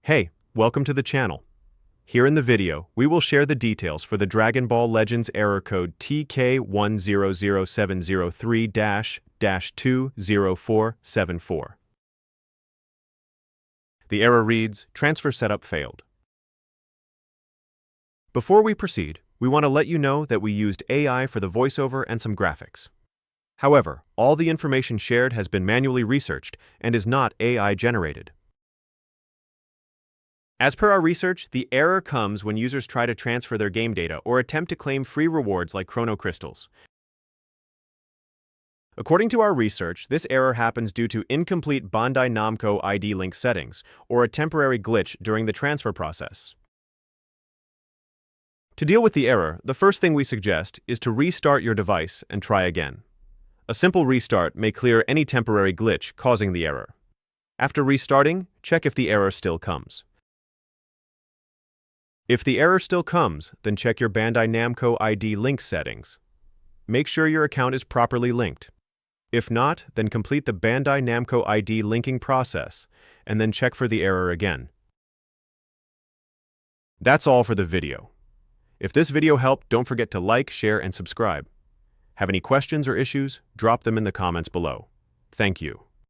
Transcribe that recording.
Hey, welcome to the channel. Here in the video, we will share the details for the Dragon Ball Legends error code TK100703-20474. The error reads, Transfer setup failed. Before we proceed, we want to let you know that we used AI for the voiceover and some graphics. However, all the information shared has been manually researched and is not AI generated. As per our research, the error comes when users try to transfer their game data or attempt to claim free rewards like chrono crystals. According to our research, this error happens due to incomplete Bandai Namco ID link settings or a temporary glitch during the transfer process. To deal with the error, the first thing we suggest is to restart your device and try again. A simple restart may clear any temporary glitch causing the error. After restarting, check if the error still comes. If the error still comes, then check your Bandai Namco ID link settings. Make sure your account is properly linked. If not, then complete the Bandai Namco ID linking process, and then check for the error again. That's all for the video. If this video helped, don't forget to like, share, and subscribe. Have any questions or issues? Drop them in the comments below. Thank you.